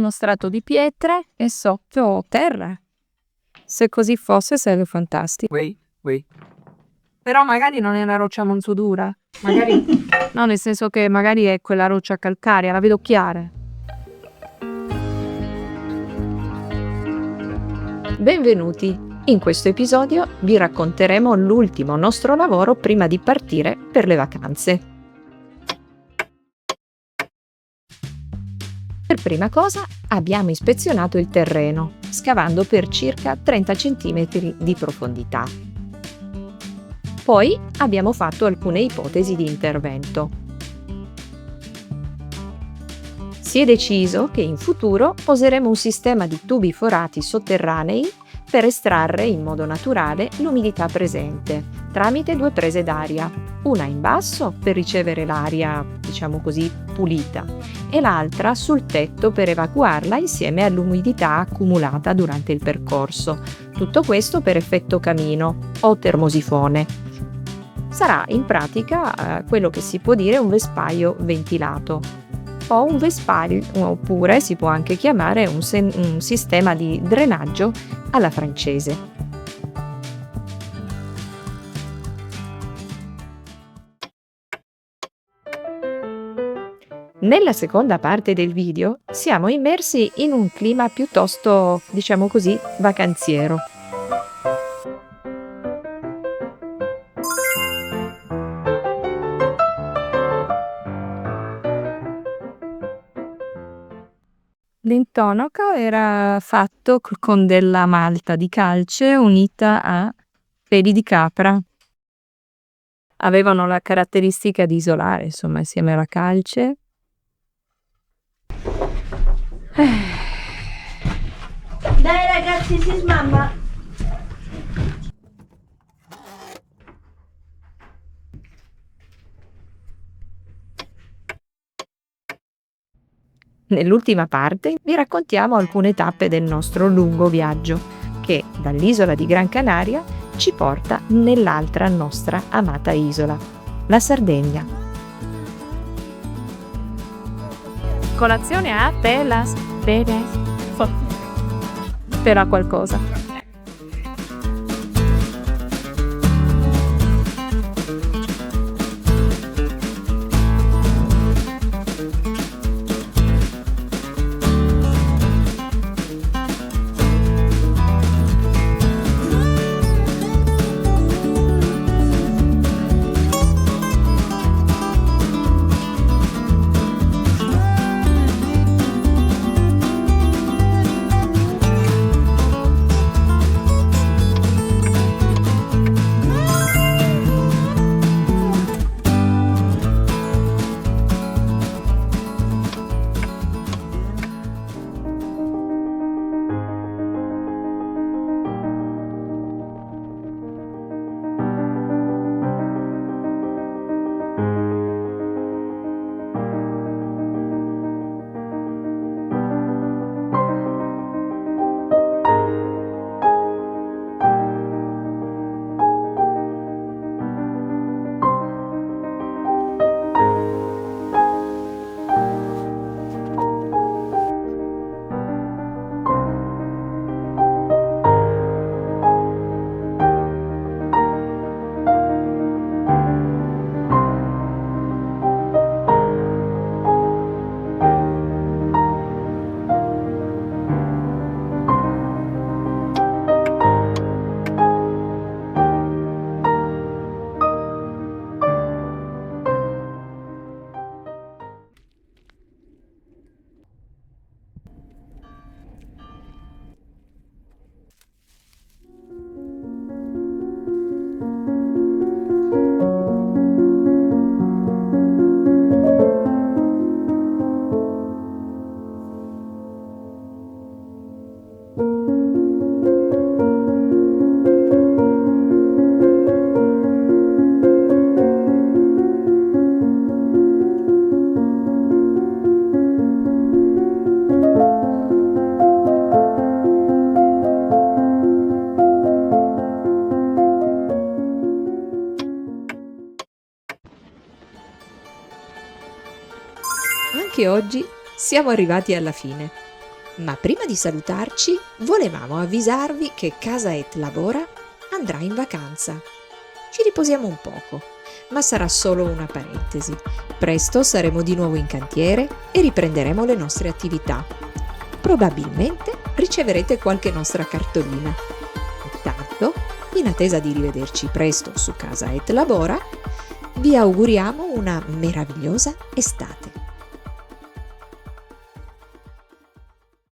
uno strato di pietre e sotto terra. Se così fosse sarebbe fantastico. Però magari non è una roccia molto dura. Magari no, nel senso che magari è quella roccia calcarea, la vedo chiara. Benvenuti! In questo episodio vi racconteremo l'ultimo nostro lavoro prima di partire per le vacanze. Per prima cosa abbiamo ispezionato il terreno, scavando per circa 30 cm di profondità. Poi abbiamo fatto alcune ipotesi di intervento. Si è deciso che in futuro useremo un sistema di tubi forati sotterranei per estrarre in modo naturale l'umidità presente tramite due prese d'aria, una in basso per ricevere l'aria, diciamo così, pulita, e l'altra sul tetto per evacuarla insieme all'umidità accumulata durante il percorso. Tutto questo per effetto camino o termosifone. Sarà in pratica quello che si può dire un vespaio ventilato o un vespaglio, oppure si può anche chiamare un sistema di drenaggio alla francese. Nella seconda parte del video siamo immersi in un clima piuttosto, diciamo così, vacanziero. L'intonaco era fatto con della malta di calce unita a peli di capra. Avevano la caratteristica di isolare, insomma, insieme alla calce. Dai ragazzi, si smamba. Nell'ultima parte vi raccontiamo alcune tappe del nostro lungo viaggio che dall'isola di Gran Canaria ci porta nell'altra nostra amata isola, la Sardegna. Colazione a pelas, spera qualcosa. Anche oggi siamo arrivati alla fine. Ma prima di salutarci, volevamo avvisarvi che Casa Et Lavora andrà in vacanza. Ci riposiamo un poco, ma sarà solo una parentesi. Presto saremo di nuovo in cantiere e riprenderemo le nostre attività. Probabilmente riceverete qualche nostra cartolina. Intanto, in attesa di rivederci presto su Casa Et Lavora, vi auguriamo una meravigliosa estate.